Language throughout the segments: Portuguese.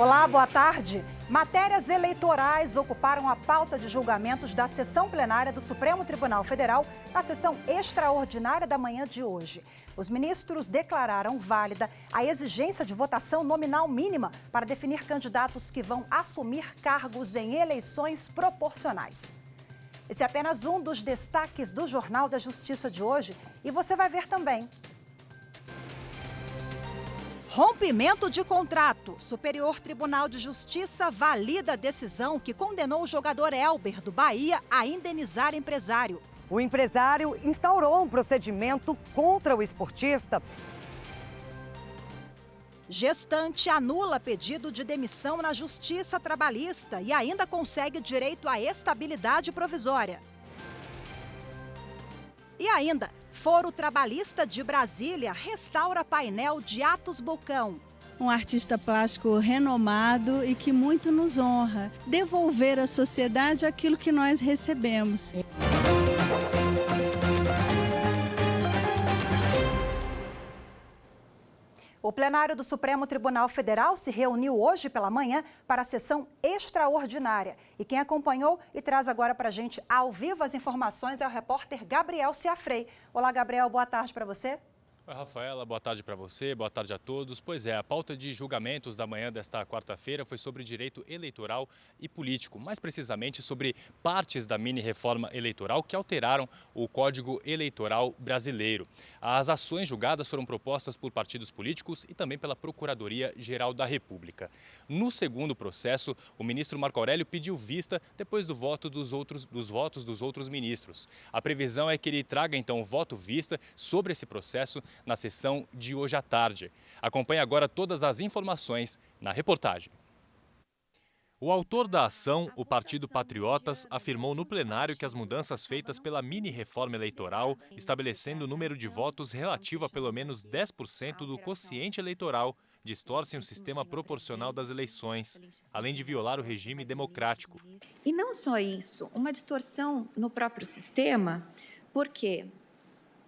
Olá, boa tarde. Matérias eleitorais ocuparam a pauta de julgamentos da sessão plenária do Supremo Tribunal Federal na sessão extraordinária da manhã de hoje. Os ministros declararam válida a exigência de votação nominal mínima para definir candidatos que vão assumir cargos em eleições proporcionais. Esse é apenas um dos destaques do Jornal da Justiça de hoje e você vai ver também. Rompimento de contrato. Superior Tribunal de Justiça valida a decisão que condenou o jogador Elber, do Bahia, a indenizar empresário. O empresário instaurou um procedimento contra o esportista. Gestante anula pedido de demissão na Justiça Trabalhista e ainda consegue direito à estabilidade provisória. E ainda, Foro Trabalhista de Brasília restaura painel de Atos Bocão. Um artista plástico renomado e que muito nos honra. Devolver à sociedade aquilo que nós recebemos. O plenário do Supremo Tribunal Federal se reuniu hoje pela manhã para a sessão extraordinária. E quem acompanhou e traz agora para a gente ao vivo as informações é o repórter Gabriel Ciafrei. Olá, Gabriel, boa tarde para você. Oi, Rafaela, boa tarde para você, boa tarde a todos. Pois é, a pauta de julgamentos da manhã desta quarta-feira foi sobre direito eleitoral e político, mais precisamente sobre partes da mini-reforma eleitoral que alteraram o Código Eleitoral brasileiro. As ações julgadas foram propostas por partidos políticos e também pela Procuradoria-Geral da República. No segundo processo, o ministro Marco Aurélio pediu vista depois do voto dos votos dos outros ministros. A previsão é que ele traga, então, o voto vista sobre esse processo na sessão de hoje à tarde. Acompanhe agora todas as informações na reportagem. O autor da ação, o Partido Patriotas, afirmou no plenário que as mudanças feitas pela mini-reforma eleitoral, estabelecendo o número de votos relativo a pelo menos 10% do quociente eleitoral, distorcem o sistema proporcional das eleições, além de violar o regime democrático. E não só isso, uma distorção no próprio sistema, porque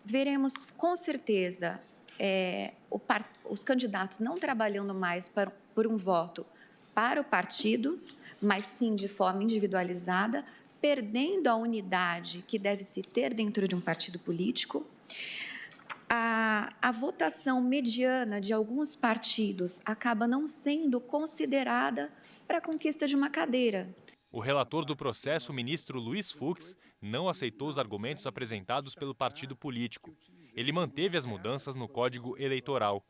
veremos com certeza os candidatos não trabalhando mais por um voto para o partido, mas sim de forma individualizada, perdendo a unidade que deve se ter dentro de um partido político. A votação mediana de alguns partidos acaba não sendo considerada para a conquista de uma cadeira. O relator do processo, o ministro Luiz Fux, não aceitou os argumentos apresentados pelo partido político. Ele manteve as mudanças no Código Eleitoral.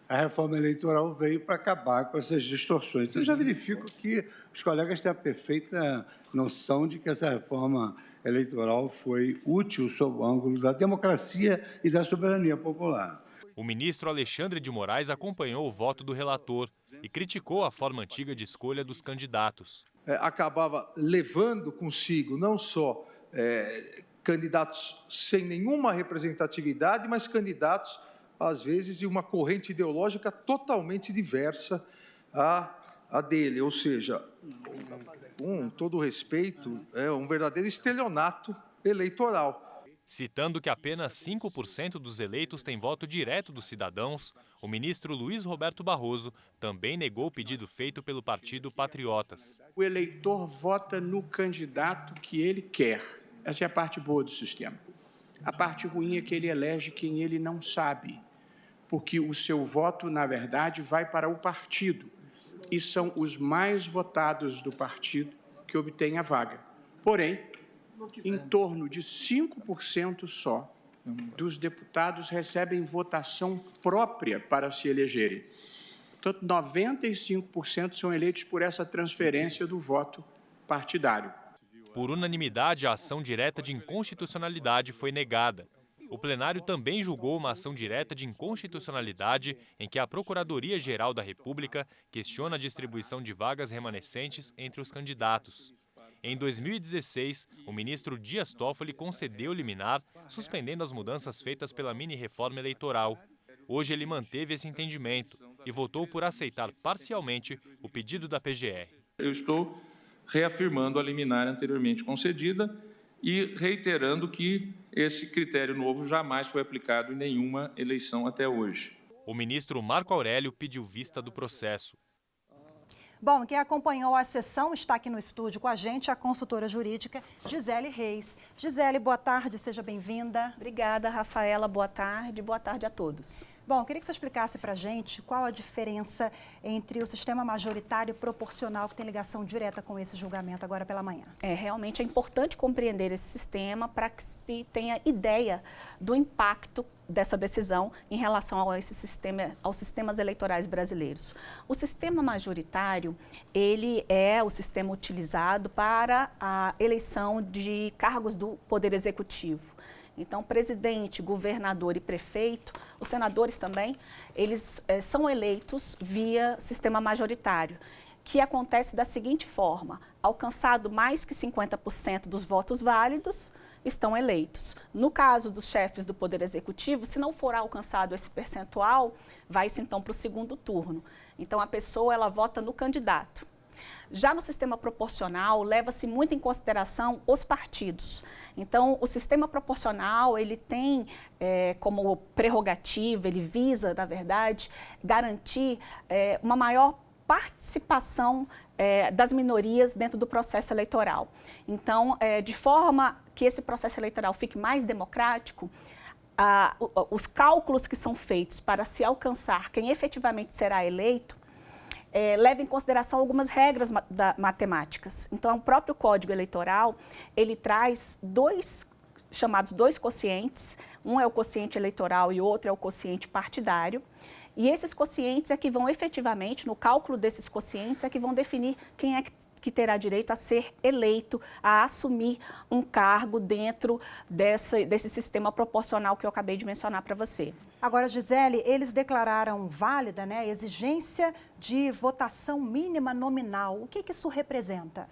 A reforma eleitoral veio para acabar com essas distorções. Então, eu já verifico que os colegas têm a perfeita noção de que essa reforma eleitoral foi útil sob o ângulo da democracia e da soberania popular. O ministro Alexandre de Moraes acompanhou o voto do relator e criticou a forma antiga de escolha dos candidatos. Acabava levando consigo não só candidatos sem nenhuma representatividade, mas candidatos, às vezes, de uma corrente ideológica totalmente diversa à dele. Ou seja, com todo respeito, é um verdadeiro estelionato eleitoral. Citando que apenas 5% dos eleitos têm voto direto dos cidadãos, o ministro Luiz Roberto Barroso também negou o pedido feito pelo Partido Patriotas. O eleitor vota no candidato que ele quer. Essa é a parte boa do sistema. A parte ruim é que ele elege quem ele não sabe, porque o seu voto, na verdade, vai para o partido, e são os mais votados do partido que obtêm a vaga. Porém, em torno de 5% só dos deputados recebem votação própria para se elegerem. Portanto, 95% são eleitos por essa transferência do voto partidário. Por unanimidade, a ação direta de inconstitucionalidade foi negada. O plenário também julgou uma ação direta de inconstitucionalidade em que a Procuradoria-Geral da República questiona a distribuição de vagas remanescentes entre os candidatos. Em 2016, o ministro Dias Toffoli concedeu liminar, suspendendo as mudanças feitas pela mini-reforma eleitoral. Hoje ele manteve esse entendimento e votou por aceitar parcialmente o pedido da PGR. Eu estou reafirmando a liminar anteriormente concedida e reiterando que esse critério novo jamais foi aplicado em nenhuma eleição até hoje. O ministro Marco Aurélio pediu vista do processo. Bom, quem acompanhou a sessão está aqui no estúdio com a gente, a consultora jurídica Gisele Reis. Gisele, boa tarde, seja bem-vinda. Obrigada, Rafaela, boa tarde a todos. Bom, eu queria que você explicasse para a gente qual a diferença entre o sistema majoritário e proporcional, que tem ligação direta com esse julgamento agora pela manhã. Realmente é importante compreender esse sistema para que se tenha ideia do impacto dessa decisão em relação aos sistemas eleitorais brasileiros. O sistema majoritário, ele é o sistema utilizado para a eleição de cargos do Poder Executivo. Então, presidente, governador e prefeito, os senadores também, eles são eleitos via sistema majoritário, que acontece da seguinte forma: alcançado mais que 50% dos votos válidos, estão eleitos. No caso dos chefes do Poder Executivo, se não for alcançado esse percentual, vai-se então para o segundo turno. Então, a pessoa ela vota no candidato. Já no sistema proporcional, leva-se muito em consideração os partidos. Então, o sistema proporcional, ele tem como prerrogativa, ele visa, na verdade, garantir uma maior participação das minorias dentro do processo eleitoral. Então, de forma que esse processo eleitoral fique mais democrático, os cálculos que são feitos para se alcançar quem efetivamente será eleito, leva em consideração algumas regras matemáticas. Então, o próprio Código Eleitoral, ele traz dois quocientes, um é o quociente eleitoral e o outro é o quociente partidário, e esses quocientes é que vão efetivamente, no cálculo desses quocientes, é que vão definir quem é que terá direito a ser eleito, a assumir um cargo dentro desse sistema proporcional que eu acabei de mencionar para você. Agora, Gisele, eles declararam válida, né, a exigência de votação mínima nominal. O que isso representa?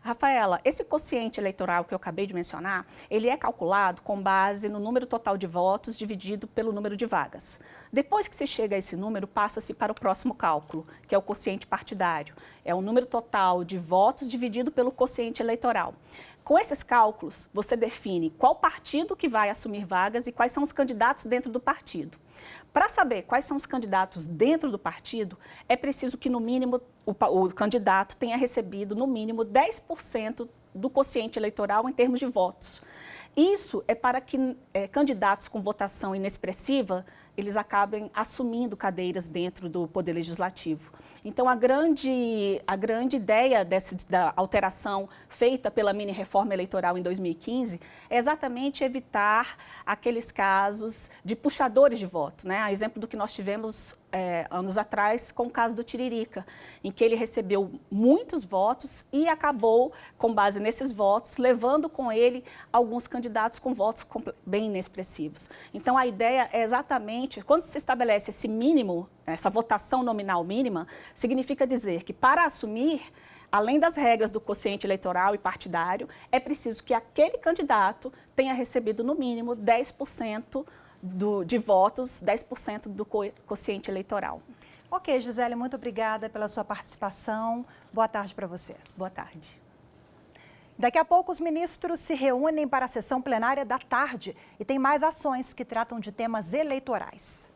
Rafaela, esse quociente eleitoral que eu acabei de mencionar, ele é calculado com base no número total de votos dividido pelo número de vagas. Depois que se chega a esse número, passa-se para o próximo cálculo, que é o quociente partidário. É o número total de votos dividido pelo quociente eleitoral. Com esses cálculos, você define qual partido que vai assumir vagas e quais são os candidatos dentro do partido. Para saber quais são os candidatos dentro do partido, é preciso que, no mínimo, o candidato tenha recebido, no mínimo, 10% do quociente eleitoral em termos de votos. Isso é para que candidatos com votação inexpressiva, eles acabem assumindo cadeiras dentro do Poder Legislativo. Então, a grande ideia da alteração feita pela mini-reforma eleitoral em 2015 é exatamente evitar aqueles casos de puxadores de voto, né? A exemplo do que nós tivemos anos atrás com o caso do Tiririca, em que ele recebeu muitos votos e acabou, com base nesses votos, levando com ele alguns candidatos com votos bem inexpressivos. Então, a ideia é exatamente, quando se estabelece esse mínimo, essa votação nominal mínima, significa dizer que, para assumir, além das regras do quociente eleitoral e partidário, é preciso que aquele candidato tenha recebido, no mínimo, 10% de votos, 10% do quociente eleitoral. Ok, Gisele, muito obrigada pela sua participação. Boa tarde para você. Boa tarde. Daqui a pouco, os ministros se reúnem para a sessão plenária da tarde e tem mais ações que tratam de temas eleitorais.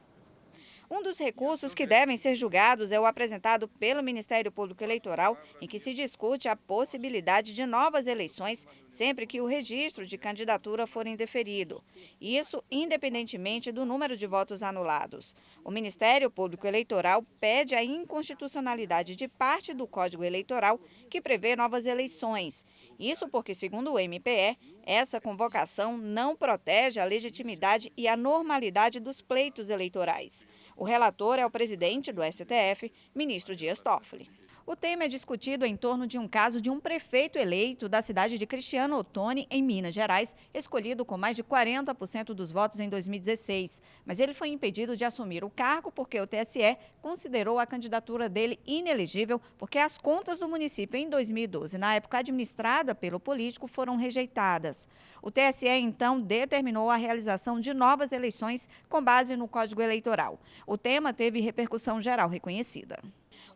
Um dos recursos que devem ser julgados é o apresentado pelo Ministério Público Eleitoral, em que se discute a possibilidade de novas eleições sempre que o registro de candidatura for indeferido. Isso independentemente do número de votos anulados. O Ministério Público Eleitoral pede a inconstitucionalidade de parte do Código Eleitoral que prevê novas eleições. Isso porque, segundo o MPE, essa convocação não protege a legitimidade e a normalidade dos pleitos eleitorais. O relator é o presidente do STF, ministro Dias Toffoli. O tema é discutido em torno de um caso de um prefeito eleito da cidade de Cristiano Ottoni, em Minas Gerais, escolhido com mais de 40% dos votos em 2016. Mas ele foi impedido de assumir o cargo porque o TSE considerou a candidatura dele inelegível porque as contas do município em 2012, na época administrada pelo político, foram rejeitadas. O TSE, então, determinou a realização de novas eleições com base no Código Eleitoral. O tema teve repercussão geral reconhecida.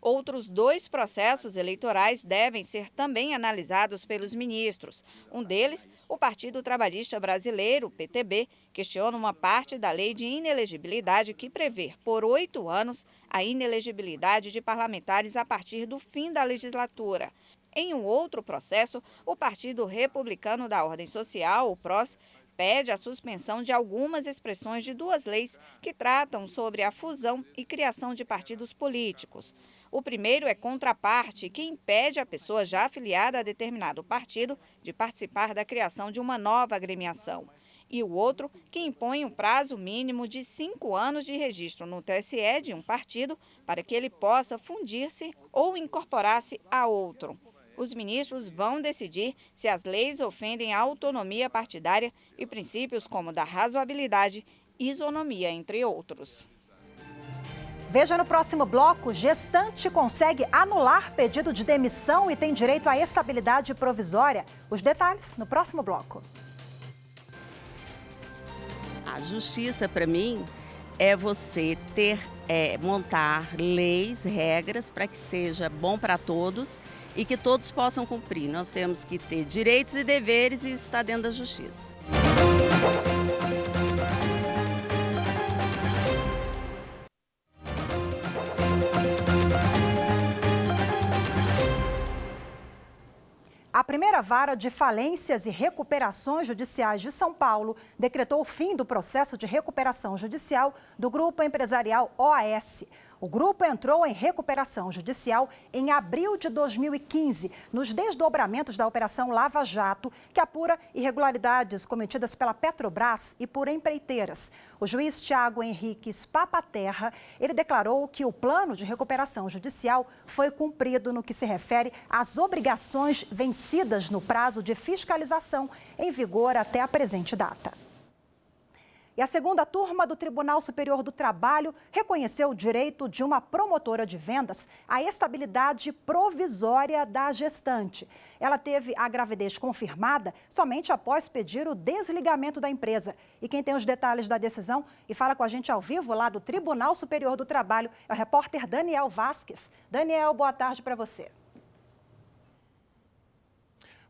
Outros 2 processos eleitorais devem ser também analisados pelos ministros. Um deles, o Partido Trabalhista Brasileiro, PTB, questiona uma parte da lei de inelegibilidade que prevê, por 8 anos, a inelegibilidade de parlamentares a partir do fim da legislatura. Em um outro processo, o Partido Republicano da Ordem Social, o PROS, pede a suspensão de algumas expressões de 2 leis que tratam sobre a fusão e criação de partidos políticos. O primeiro é contra a parte, que impede a pessoa já afiliada a determinado partido de participar da criação de uma nova agremiação. E o outro, que impõe um prazo mínimo de 5 anos de registro no TSE de um partido para que ele possa fundir-se ou incorporar-se a outro. Os ministros vão decidir se as leis ofendem a autonomia partidária e princípios como da razoabilidade e isonomia, entre outros. Veja no próximo bloco, gestante consegue anular pedido de demissão e tem direito à estabilidade provisória. Os detalhes no próximo bloco. A justiça, para mim, é você montar leis, regras para que seja bom para todos e que todos possam cumprir. Nós temos que ter direitos e deveres e isso está dentro da justiça. A primeira vara de falências e recuperações judiciais de São Paulo decretou o fim do processo de recuperação judicial do grupo empresarial OAS. O grupo entrou em recuperação judicial em abril de 2015, nos desdobramentos da Operação Lava Jato, que apura irregularidades cometidas pela Petrobras e por empreiteiras. O juiz Tiago Henrique Spapaterra, ele declarou que o plano de recuperação judicial foi cumprido no que se refere às obrigações vencidas no prazo de fiscalização em vigor até a presente data. E a segunda turma do Tribunal Superior do Trabalho reconheceu o direito de uma promotora de vendas à estabilidade provisória da gestante. Ela teve a gravidez confirmada somente após pedir o desligamento da empresa. E quem tem os detalhes da decisão e fala com a gente ao vivo lá do Tribunal Superior do Trabalho é o repórter Daniel Vasques. Daniel, boa tarde para você.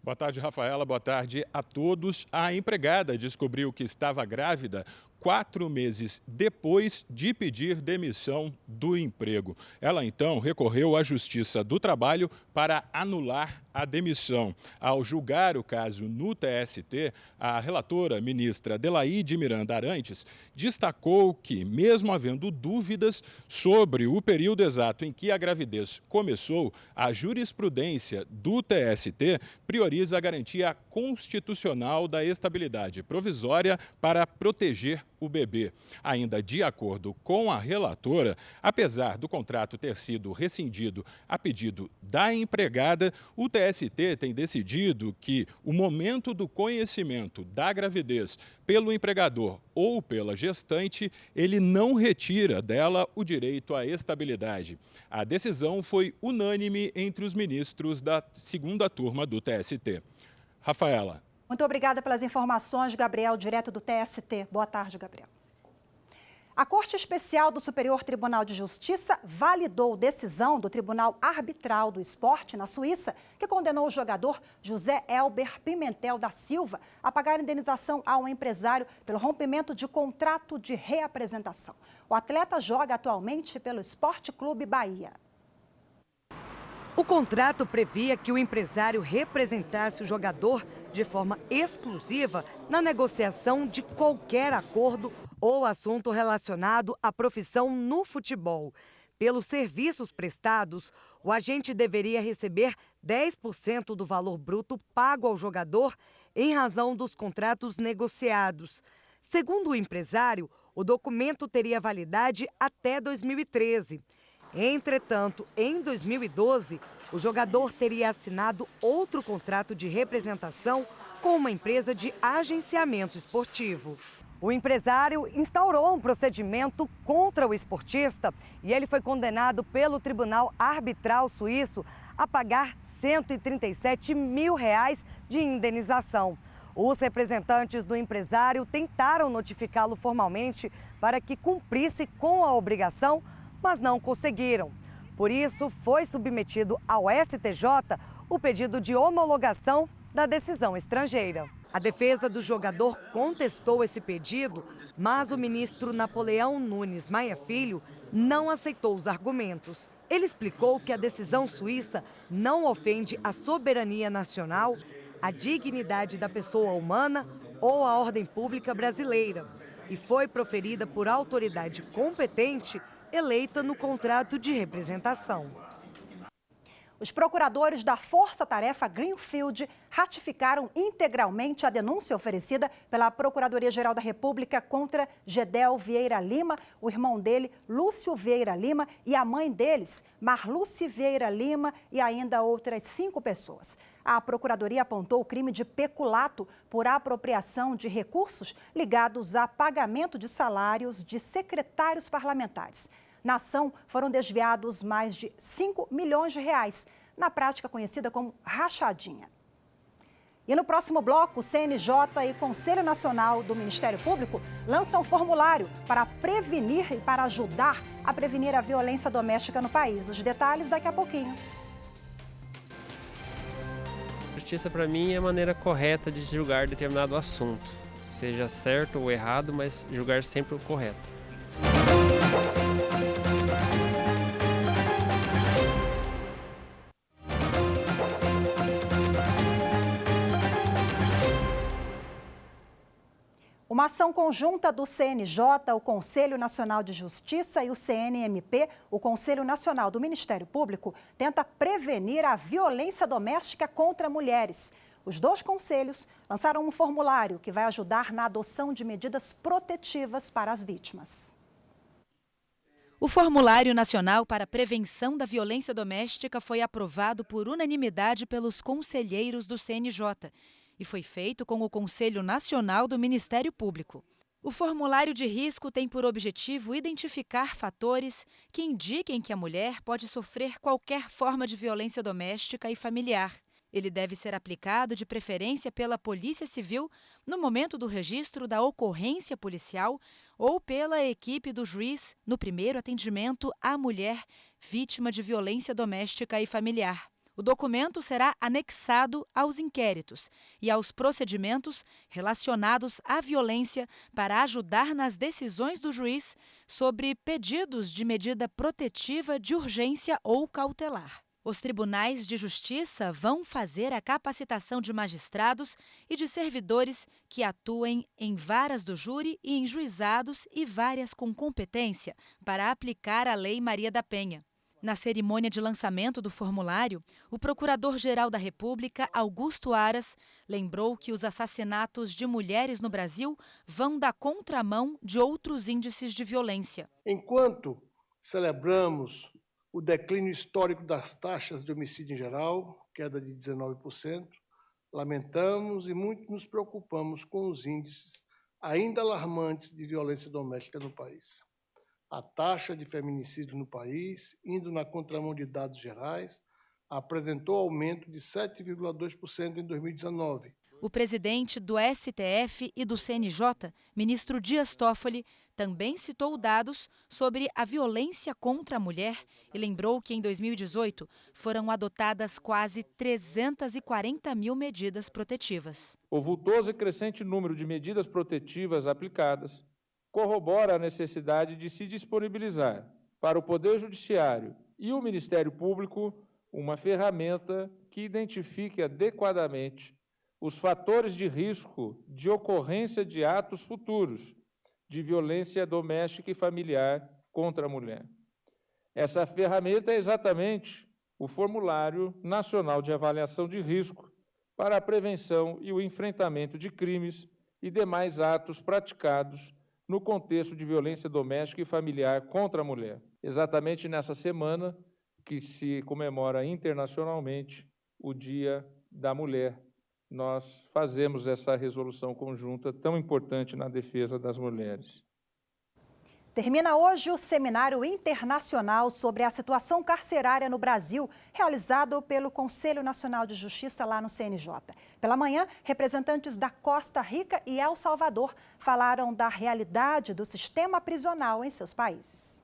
Boa tarde, Rafaela. Boa tarde a todos. A empregada descobriu que estava grávida 4 meses depois de pedir demissão do emprego. Ela, então, recorreu à Justiça do Trabalho para anular a demissão. Ao julgar o caso no TST, a relatora ministra Adelaide Miranda Arantes destacou que, mesmo havendo dúvidas sobre o período exato em que a gravidez começou, a jurisprudência do TST prioriza a garantia constitucional da estabilidade provisória para proteger o bebê. Ainda de acordo com a relatora, apesar do contrato ter sido rescindido a pedido da empregada, o TST tem decidido que o momento do conhecimento da gravidez pelo empregador ou pela gestante, ele não retira dela o direito à estabilidade. A decisão foi unânime entre os ministros da segunda turma do TST. Rafaela. Muito obrigada pelas informações, Gabriel, direto do TST. Boa tarde, Gabriel. A Corte Especial do Superior Tribunal de Justiça validou decisão do Tribunal Arbitral do Esporte, na Suíça, que condenou o jogador José Elber Pimentel da Silva a pagar indenização ao empresário pelo rompimento de contrato de reapresentação. O atleta joga atualmente pelo Esporte Clube Bahia. O contrato previa que o empresário representasse o jogador de forma exclusiva na negociação de qualquer acordo ou assunto relacionado à profissão no futebol. Pelos serviços prestados, o agente deveria receber 10% do valor bruto pago ao jogador em razão dos contratos negociados. Segundo o empresário, o documento teria validade até 2013. Entretanto, em 2012, o jogador teria assinado outro contrato de representação com uma empresa de agenciamento esportivo. O empresário instaurou um procedimento contra o esportista e ele foi condenado pelo Tribunal Arbitral Suíço a pagar R$137 mil de indenização. Os representantes do empresário tentaram notificá-lo formalmente para que cumprisse com a obrigação, mas não conseguiram. Por isso, foi submetido ao STJ o pedido de homologação da decisão estrangeira. A defesa do jogador contestou esse pedido, mas o ministro Napoleão Nunes Maia Filho não aceitou os argumentos. Ele explicou que a decisão suíça não ofende a soberania nacional, a dignidade da pessoa humana ou a ordem pública brasileira e foi proferida por autoridade competente eleita no contrato de representação. Os procuradores da Força Tarefa Greenfield ratificaram integralmente a denúncia oferecida pela Procuradoria-Geral da República contra Gedel Vieira Lima, o irmão dele, Lúcio Vieira Lima, e a mãe deles, Marluce Vieira Lima, e ainda outras 5 pessoas. A Procuradoria apontou o crime de peculato por apropriação de recursos ligados a pagamento de salários de secretários parlamentares. Na ação, foram desviados mais de 5 milhões de reais, na prática conhecida como rachadinha. E no próximo bloco, o CNJ e o Conselho Nacional do Ministério Público lançam um formulário para prevenir e para ajudar a prevenir a violência doméstica no país. Os detalhes daqui a pouquinho. Justiça, para mim, é a maneira correta de julgar determinado assunto. Seja certo ou errado, mas julgar sempre o correto. Uma ação conjunta do CNJ, o Conselho Nacional de Justiça, e o CNMP, o Conselho Nacional do Ministério Público, tenta prevenir a violência doméstica contra mulheres. Os 2 conselhos lançaram um formulário que vai ajudar na adoção de medidas protetivas para as vítimas. O Formulário Nacional para a Prevenção da Violência Doméstica foi aprovado por unanimidade pelos conselheiros do CNJ e foi feito com o Conselho Nacional do Ministério Público. O formulário de risco tem por objetivo identificar fatores que indiquem que a mulher pode sofrer qualquer forma de violência doméstica e familiar. Ele deve ser aplicado de preferência pela Polícia Civil no momento do registro da ocorrência policial ou pela equipe do juiz no primeiro atendimento à mulher vítima de violência doméstica e familiar. O documento será anexado aos inquéritos e aos procedimentos relacionados à violência para ajudar nas decisões do juiz sobre pedidos de medida protetiva de urgência ou cautelar. Os tribunais de justiça vão fazer a capacitação de magistrados e de servidores que atuem em varas do júri e em juizados e várias com competência para aplicar a Lei Maria da Penha. Na cerimônia de lançamento do formulário, o Procurador-Geral da República, Augusto Aras, lembrou que os assassinatos de mulheres no Brasil vão da contramão de outros índices de violência. Enquanto celebramos o declínio histórico das taxas de homicídio em geral, queda de 19%, lamentamos e muito nos preocupamos com os índices ainda alarmantes de violência doméstica no país. A taxa de feminicídio no país, indo na contramão de dados gerais, apresentou aumento de 7,2% em 2019. O presidente do STF e do CNJ, ministro Dias Toffoli, também citou dados sobre a violência contra a mulher e lembrou que em 2018 foram adotadas quase 340 mil medidas protetivas. O vultoso e crescente número de medidas protetivas aplicadas corrobora a necessidade de se disponibilizar para o Poder Judiciário e o Ministério Público uma ferramenta que identifique adequadamente os fatores de risco de ocorrência de atos futuros de violência doméstica e familiar contra a mulher. Essa ferramenta é exatamente o Formulário Nacional de Avaliação de Risco para a prevenção e o enfrentamento de crimes e demais atos praticados no contexto de violência doméstica e familiar contra a mulher. Exatamente nessa semana que se comemora internacionalmente o Dia da Mulher, nós fazemos essa resolução conjunta tão importante na defesa das mulheres. Termina hoje o Seminário Internacional sobre a Situação Carcerária no Brasil, realizado pelo Conselho Nacional de Justiça lá no CNJ. Pela manhã, representantes da Costa Rica e El Salvador falaram da realidade do sistema prisional em seus países.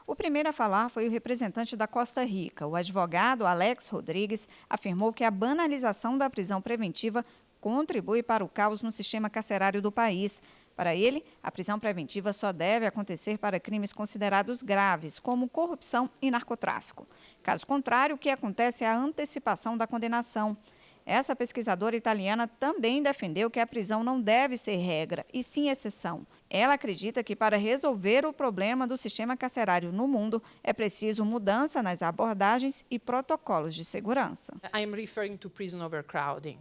O primeiro a falar foi o representante da Costa Rica. O advogado Alex Rodrigues afirmou que a banalização da prisão preventiva contribui para o caos no sistema carcerário do país. Para ele, a prisão preventiva só deve acontecer para crimes considerados graves, como corrupção e narcotráfico. Caso contrário, o que acontece é a antecipação da condenação. Essa pesquisadora italiana também defendeu que a prisão não deve ser regra, e sim exceção. Ela acredita que para resolver o problema do sistema carcerário no mundo, é preciso mudança nas abordagens e protocolos de segurança. I'm referring to prison overcrowding.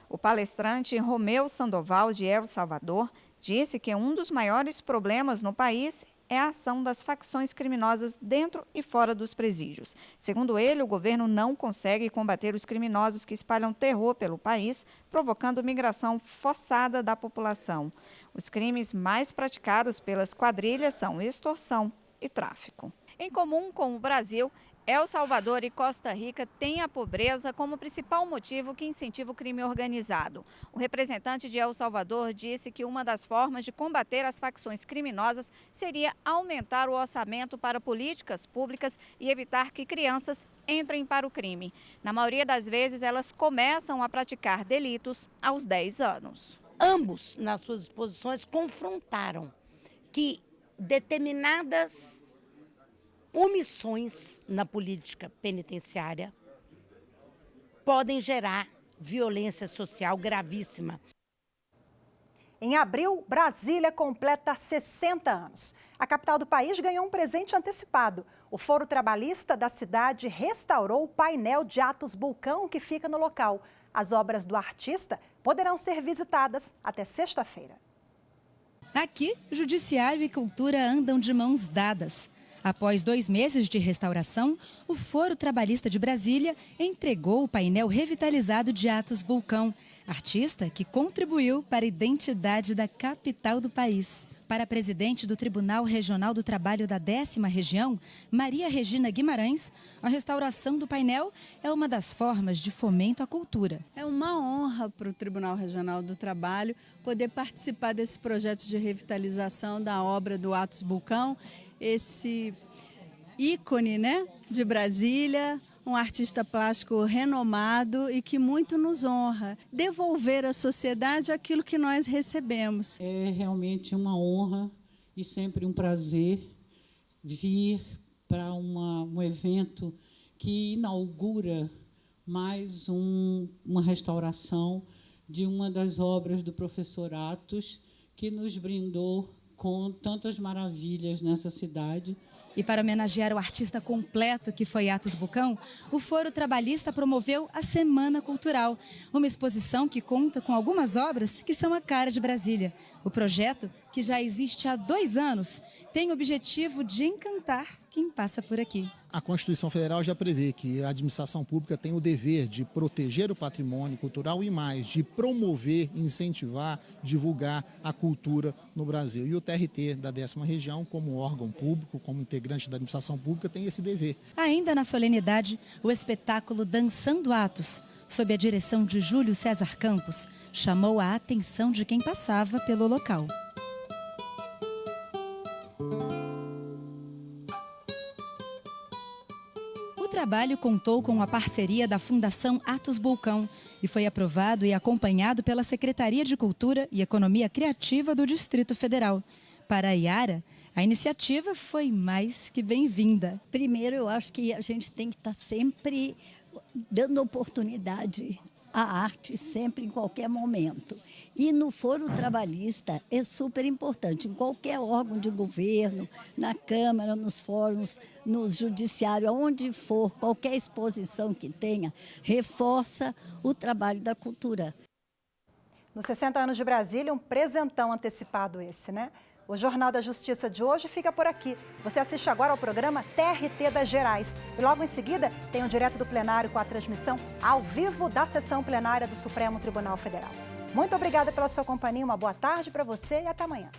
O palestrante Romeu Sandoval, de El Salvador, disse que um dos maiores problemas no país é a ação das facções criminosas dentro e fora dos presídios. Segundo ele, o governo não consegue combater os criminosos que espalham terror pelo país, provocando migração forçada da população. Os crimes mais praticados pelas quadrilhas são extorsão e tráfico. Em comum com o Brasil, El Salvador e Costa Rica têm a pobreza como principal motivo que incentiva o crime organizado. O representante de El Salvador disse que uma das formas de combater as facções criminosas seria aumentar o orçamento para políticas públicas e evitar que crianças entrem para o crime. Na maioria das vezes, elas começam a praticar delitos aos 10 anos. Ambos, nas suas exposições, confrontaram que determinadas omissões na política penitenciária podem gerar violência social gravíssima. Em abril, Brasília completa 60 anos. A capital do país ganhou um presente antecipado. O Foro Trabalhista da cidade restaurou o painel de Atos Bulcão que fica no local. As obras do artista poderão ser visitadas até sexta-feira. Aqui, judiciário e cultura andam de mãos dadas. Após 2 meses de restauração, o Foro Trabalhista de Brasília entregou o painel revitalizado de Atos Bulcão, artista que contribuiu para a identidade da capital do país. Para a presidente do Tribunal Regional do Trabalho da 10ª Região, Maria Regina Guimarães, a restauração do painel é uma das formas de fomento à cultura. É uma honra para o Tribunal Regional do Trabalho poder participar desse projeto de revitalização da obra do Atos Bulcão, esse ícone, né, de Brasília, um artista plástico renomado e que muito nos honra. Devolver à sociedade aquilo que nós recebemos. É realmente uma honra e sempre um prazer vir para um evento que inaugura mais uma restauração de uma das obras do professor Atos, que nos brindou com tantas maravilhas nessa cidade. E para homenagear o artista completo que foi Atos Bulcão, o Foro Trabalhista promoveu a Semana Cultural, uma exposição que conta com algumas obras que são a cara de Brasília. O projeto, que já existe há 2 anos, tem o objetivo de encantar quem passa por aqui. A Constituição Federal já prevê que a administração pública tem o dever de proteger o patrimônio cultural e mais, de promover, incentivar, divulgar a cultura no Brasil. E o TRT da 10ª Região, como órgão público, como integrante da administração pública, tem esse dever. Ainda na solenidade, o espetáculo Dançando Atos, sob a direção de Júlio César Campos, chamou a atenção de quem passava pelo local. O trabalho contou com a parceria da Fundação Atos Bulcão e foi aprovado e acompanhado pela Secretaria de Cultura e Economia Criativa do Distrito Federal. Para a Yara, a iniciativa foi mais que bem-vinda. Primeiro, eu acho que a gente tem que estar sempre dando oportunidade à arte, sempre, em qualquer momento. E no Foro Trabalhista é super importante, em qualquer órgão de governo, na Câmara, nos fóruns, no Judiciário, aonde for, qualquer exposição que tenha, reforça o trabalho da cultura. Nos 60 anos de Brasília, um presentão antecipado esse, né? O Jornal da Justiça de hoje fica por aqui. Você assiste agora ao programa TRT das Gerais. E logo em seguida tem o Direto do Plenário com a transmissão ao vivo da sessão plenária do Supremo Tribunal Federal. Muito obrigada pela sua companhia, uma boa tarde para você e até amanhã.